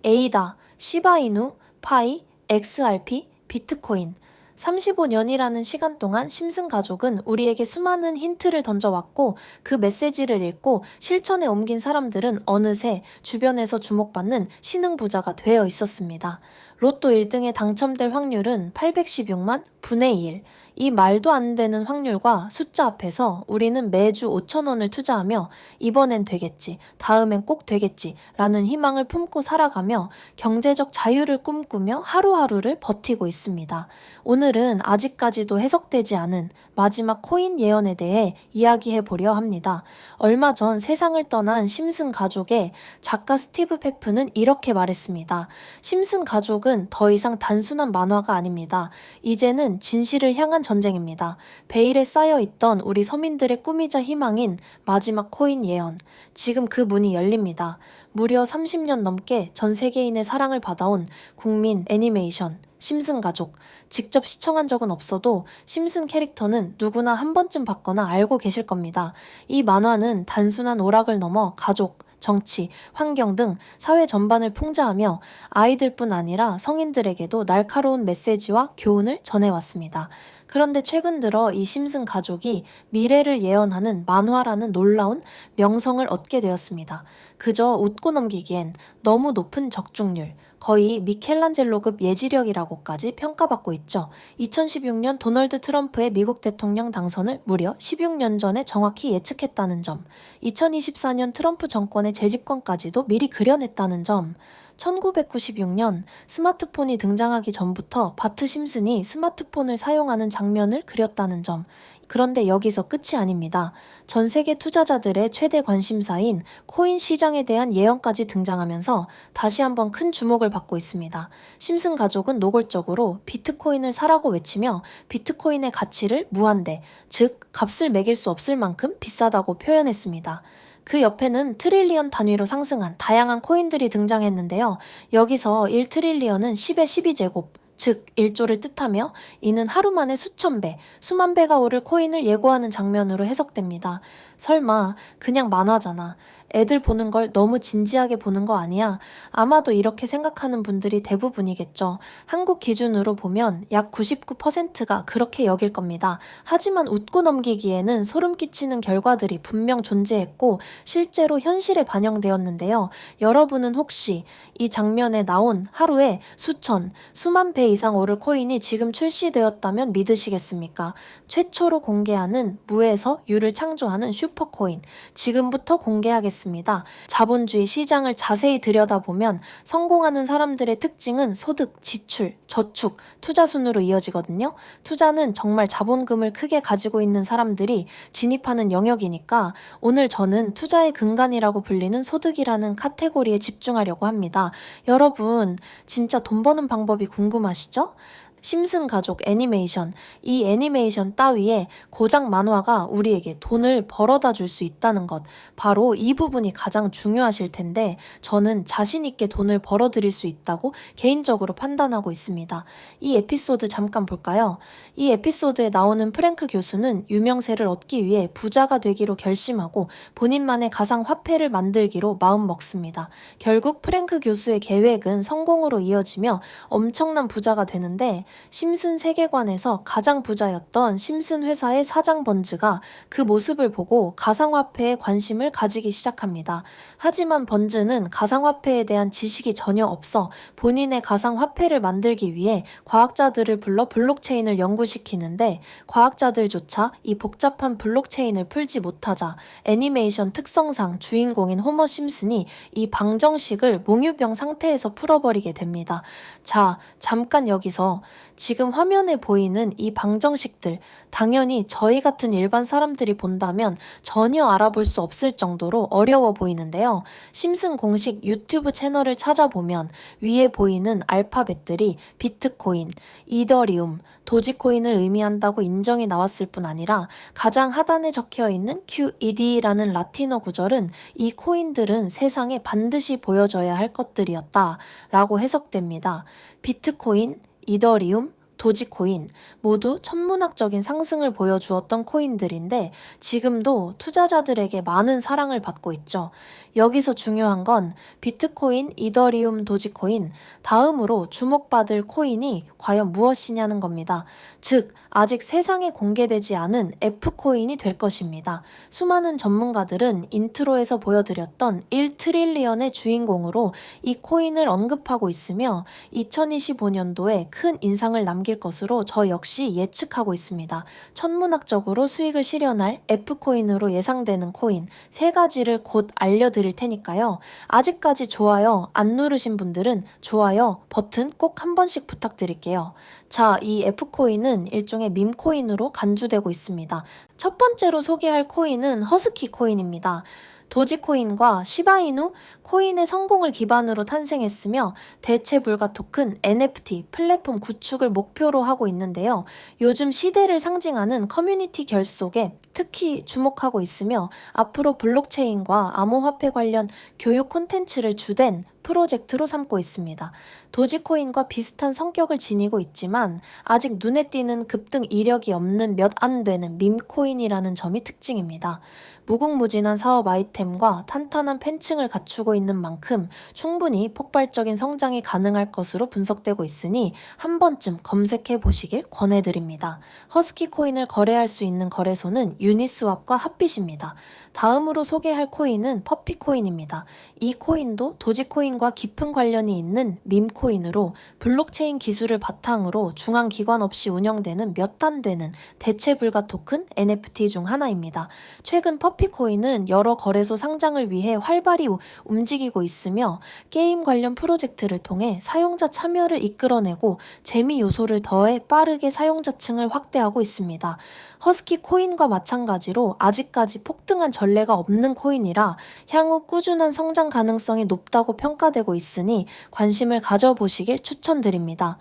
에이다, 시바이누, 파이, XRP, 비트코인. 35년이라는 시간 동안 심슨 가족은 우리에게 수많은 힌트를 던져왔고 그 메시지를 읽고 실천에 옮긴 사람들은 어느새 주변에서 주목받는 신흥부자가 되어 있었습니다. 로또 1등에 당첨될 확률은 816만 분의 1. 이 말도 안 되는 확률과 숫자 앞에서 우리는 매주 5,000원을 투자하며 이번엔 되겠지, 다음엔 꼭 되겠지 라는 희망을 품고 살아가며 경제적 자유를 꿈꾸며 하루하루를 버티고 있습니다. 오늘은 아직까지도 해석되지 않은 마지막 코인 예언에 대해 이야기해 보려 합니다. 얼마 전 세상을 떠난 심슨 가족의 작가 스티브 페프는 이렇게 말했습니다. 심슨 가족은 더 이상 단순한 만화가 아닙니다. 이제는 진실을 향한 전쟁입니다. 베일에 쌓여있던 우리 서민들의 꿈이자 희망인 마지막 코인 예언. 지금 그 문이 열립니다. 무려 30년 넘게 전 세계인의 사랑을 받아온 국민 애니메이션 심슨 가족. 직접 시청한 적은 없어도 심슨 캐릭터는 누구나 한 번쯤 봤거나 알고 계실 겁니다. 이 만화는 단순한 오락을 넘어 가족, 정치, 환경 등 사회 전반을 풍자하며 아이들뿐 아니라 성인들에게도 날카로운 메시지와 교훈을 전해왔습니다. 그런데 최근 들어 이 심슨 가족이 미래를 예언하는 만화라는 놀라운 명성을 얻게 되었습니다. 그저 웃고 넘기기엔 너무 높은 적중률, 거의 미켈란젤로급 예지력이라고까지 평가받고 있죠. 2016년 도널드 트럼프의 미국 대통령 당선을 무려 16년 전에 정확히 예측했다는 점, 2024년 트럼프 정권의 재집권까지도 미리 그려냈다는 점, 1996년 스마트폰이 등장하기 전부터 바트 심슨이 스마트폰을 사용하는 장면을 그렸다는 점. 그런데 여기서 끝이 아닙니다. 전 세계 투자자들의 최대 관심사인 코인 시장에 대한 예언까지 등장하면서 다시 한번 큰 주목을 받고 있습니다. 심슨 가족은 노골적으로 비트코인을 사라고 외치며 비트코인의 가치를 무한대, 즉 값을 매길 수 없을 만큼 비싸다고 표현했습니다. 그 옆에는 트릴리언 단위로 상승한 다양한 코인들이 등장했는데요. 여기서 1트릴리언은 10의 12제곱, 즉 1조를 뜻하며 이는 하루 만에 수천 배, 수만 배가 오를 코인을 예고하는 장면으로 해석됩니다. 설마 그냥 만화잖아. 애들 보는 걸 너무 진지하게 보는 거 아니야? 아마도 이렇게 생각하는 분들이 대부분이겠죠. 한국 기준으로 보면 약 99%가 그렇게 여길 겁니다. 하지만 웃고 넘기기에는 소름 끼치는 결과들이 분명 존재했고 실제로 현실에 반영되었는데요. 여러분은 혹시 이 장면에 나온 하루에 수천, 수만 배 이상 오를 코인이 지금 출시되었다면 믿으시겠습니까? 최초로 공개하는 무에서 유를 창조하는 슈퍼코인. 지금부터 공개하겠습니다. 자본주의 시장을 자세히 들여다보면 성공하는 사람들의 특징은 소득, 지출, 저축, 투자 순으로 이어지거든요. 투자는 정말 자본금을 크게 가지고 있는 사람들이 진입하는 영역이니까 오늘 저는 투자의 근간이라고 불리는 소득이라는 카테고리에 집중하려고 합니다. 여러분, 진짜 돈 버는 방법이 궁금하시죠? 심슨 가족 애니메이션, 이 애니메이션 따위에 고작 만화가 우리에게 돈을 벌어다 줄 수 있다는 것, 바로 이 부분이 가장 중요하실 텐데 저는 자신 있게 돈을 벌어드릴 수 있다고 개인적으로 판단하고 있습니다. 이 에피소드 잠깐 볼까요? 이 에피소드에 나오는 프랭크 교수는 유명세를 얻기 위해 부자가 되기로 결심하고 본인만의 가상화폐를 만들기로 마음먹습니다. 결국 프랭크 교수의 계획은 성공으로 이어지며 엄청난 부자가 되는데 심슨 세계관에서 가장 부자였던 심슨 회사의 사장 번즈가 그 모습을 보고 가상화폐에 관심을 가지기 시작합니다. 하지만 번즈는 가상화폐에 대한 지식이 전혀 없어 본인의 가상화폐를 만들기 위해 과학자들을 불러 블록체인을 연구시키는데 과학자들조차 이 복잡한 블록체인을 풀지 못하자 애니메이션 특성상 주인공인 호머 심슨이 이 방정식을 몽유병 상태에서 풀어버리게 됩니다. 자, 잠깐 여기서 지금 화면에 보이는 이 방정식들, 당연히 저희 같은 일반 사람들이 본다면 전혀 알아볼 수 없을 정도로 어려워 보이는데요. 심슨 공식 유튜브 채널을 찾아보면 위에 보이는 알파벳들이 비트코인, 이더리움, 도지코인을 의미한다고 인정이 나왔을 뿐 아니라 가장 하단에 적혀있는 QED라는 라틴어 구절은 이 코인들은 세상에 반드시 보여져야 할 것들이었다 라고 해석됩니다. 비트코인, 이더리움, 도지코인 모두 천문학적인 상승을 보여주었던 코인들인데 지금도 투자자들에게 많은 사랑을 받고 있죠. 여기서 중요한 건 비트코인, 이더리움, 도지코인, 다음으로 주목받을 코인이 과연 무엇이냐는 겁니다. 즉, 아직 세상에 공개되지 않은 F코인이 될 것입니다. 수많은 전문가들은 인트로에서 보여드렸던 1트릴리언의 주인공으로 이 코인을 언급하고 있으며 2025년도에 큰 인상을 남길 것으로 저 역시 예측하고 있습니다. 천문학적으로 수익을 실현할 F코인으로 예상되는 코인 3가지를 곧 알려드릴 테니까요. 아직까지 좋아요 안 누르신 분들은 좋아요 버튼 꼭 한 번씩 부탁드릴게요. 자, 이 F코인은 일종의 밈코인으로 간주되고 있습니다. 첫 번째로 소개할 코인은 허스키 코인입니다. 도지코인과 시바이누 코인의 성공을 기반으로 탄생했으며 대체 불가 토큰 NFT 플랫폼 구축을 목표로 하고 있는데요. 요즘 시대를 상징하는 커뮤니티 결속에 특히 주목하고 있으며 앞으로 블록체인과 암호화폐 관련 교육 콘텐츠를 주된 프로젝트로 삼고 있습니다. 도지코인과 비슷한 성격을 지니고 있지만 아직 눈에 띄는 급등 이력이 없는 몇 안 되는 밈코인이라는 점이 특징입니다. 무궁무진한 사업 아이템과 탄탄한 팬층을 갖추고 있는 만큼 충분히 폭발적인 성장이 가능할 것으로 분석되고 있으니 한 번쯤 검색해 보시길 권해드립니다. 허스키 코인을 거래할 수 있는 거래소는 유니스왑과 핫빗입니다. 다음으로 소개할 코인은 퍼피코인입니다. 이 코인도 도지코인과 깊은 관련이 있는 밈코인으로 블록체인 기술을 바탕으로 중앙기관 없이 운영되는 몇 안 되는 대체 불가 토큰 NFT 중 하나입니다. 최근 퍼피코인은 여러 거래소 상장을 위해 활발히 움직이고 있으며 게임 관련 프로젝트를 통해 사용자 참여를 이끌어내고 재미 요소를 더해 빠르게 사용자층을 확대하고 있습니다. 허스키 코인과 마찬가지로 아직까지 폭등한 전례가 없는 코인이라 향후 꾸준한 성장 가능성이 높다고 평가되고 있으니 관심을 가져보시길 추천드립니다.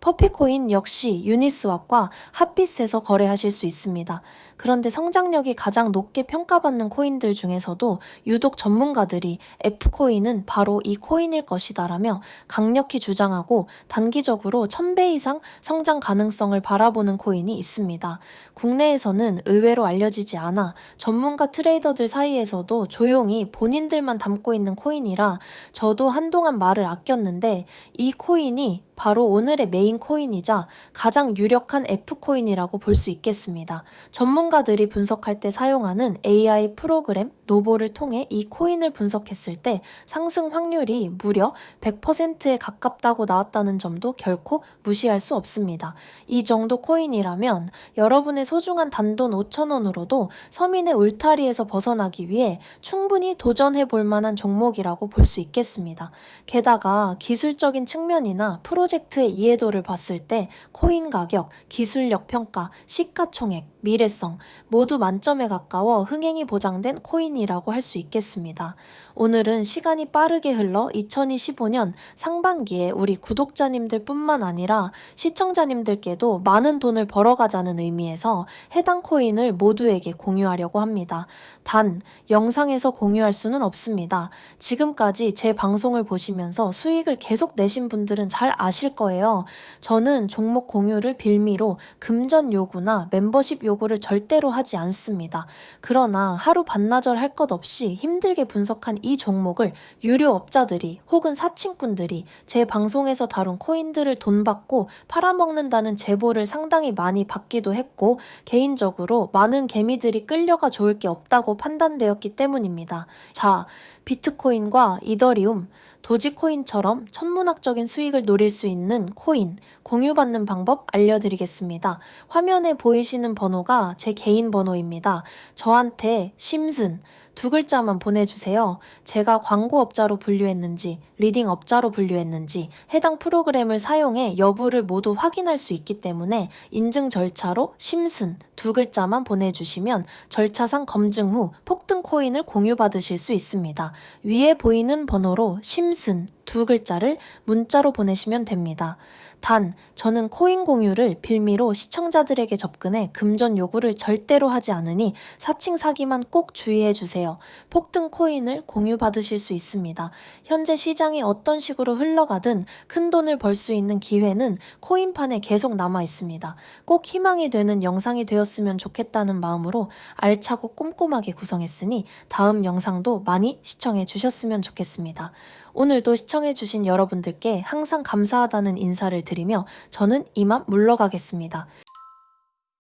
퍼피코인 역시 유니스왑과 핫빗에서 거래하실 수 있습니다. 그런데 성장력이 가장 높게 평가받는 코인들 중에서도 유독 전문가들이 F코인은 바로 이 코인일 것이다라며 강력히 주장하고 단기적으로 1000배 이상 성장 가능성을 바라보는 코인이 있습니다. 국내에서는 의외로 알려지지 않아 전문가 트레이더들 사이에서도 조용히 본인들만 담고 있는 코인이라 저도 한동안 말을 아꼈는데 이 코인이 바로 오늘의 메인 코인이자 가장 유력한 F코인이라고 볼 수 있겠습니다. 전문가들이 분석할 때 사용하는 AI 프로그램 노보를 통해 이 코인을 분석했을 때 상승 확률이 무려 100%에 가깝다고 나왔다는 점도 결코 무시할 수 없습니다. 이 정도 코인이라면 여러분의 소중한 단돈 5,000원으로도 서민의 울타리에서 벗어나기 위해 충분히 도전해 볼 만한 종목이라고 볼 수 있겠습니다. 게다가 기술적인 측면이나 프로젝트의 이해도를 봤을 때 코인 가격, 기술력 평가, 시가총액, 미래성 모두 만점에 가까워 흥행이 보장된 코인이라고 할 수 있겠습니다. 오늘은 시간이 빠르게 흘러 2025년 상반기에 우리 구독자님들 뿐만 아니라 시청자님들께도 많은 돈을 벌어가자는 의미에서 해당 코인을 모두에게 공유하려고 합니다. 단, 영상에서 공유할 수는 없습니다. 지금까지 제 방송을 보시면서 수익을 계속 내신 분들은 잘 아실 거예요. 저는 종목 공유를 빌미로 금전 요구나 멤버십 요구를 절대로 하지 않습니다. 그러나 하루 반나절 할 것 없이 힘들게 분석한 이 종목을 유료업자들이 혹은 사칭꾼들이 제 방송에서 다룬 코인들을 돈 받고 팔아먹는다는 제보를 상당히 많이 받기도 했고 개인적으로 많은 개미들이 끌려가 좋을 게 없다고 판단되었기 때문입니다. 자, 비트코인과 이더리움, 도지코인처럼 천문학적인 수익을 노릴 수 있는 코인, 공유받는 방법 알려드리겠습니다. 화면에 보이시는 번호가 제 개인 번호입니다. 저한테 심슨, 2글자만 보내주세요. 제가 광고업자로 분류했는지, 리딩업자로 분류했는지 해당 프로그램을 사용해 여부를 모두 확인할 수 있기 때문에 인증 절차로 심슨 2글자만 보내주시면 절차상 검증 후 폭등 코인을 공유받으실 수 있습니다. 위에 보이는 번호로 심슨 두 글자를 문자로 보내시면 됩니다. 단, 저는 코인 공유를 빌미로 시청자들에게 접근해 금전 요구를 절대로 하지 않으니 사칭 사기만 꼭 주의해 주세요. 폭등 코인을 공유받으실 수 있습니다. 현재 시장이 어떤 식으로 흘러가든 큰 돈을 벌 수 있는 기회는 코인판에 계속 남아 있습니다. 꼭 희망이 되는 영상이 되었으면 좋겠다는 마음으로 알차고 꼼꼼하게 구성했으니 다음 영상도 많이 시청해 주셨으면 좋겠습니다. 오늘도 시청해주신 여러분들께 항상 감사하다는 인사를 드리며 저는 이만 물러가겠습니다.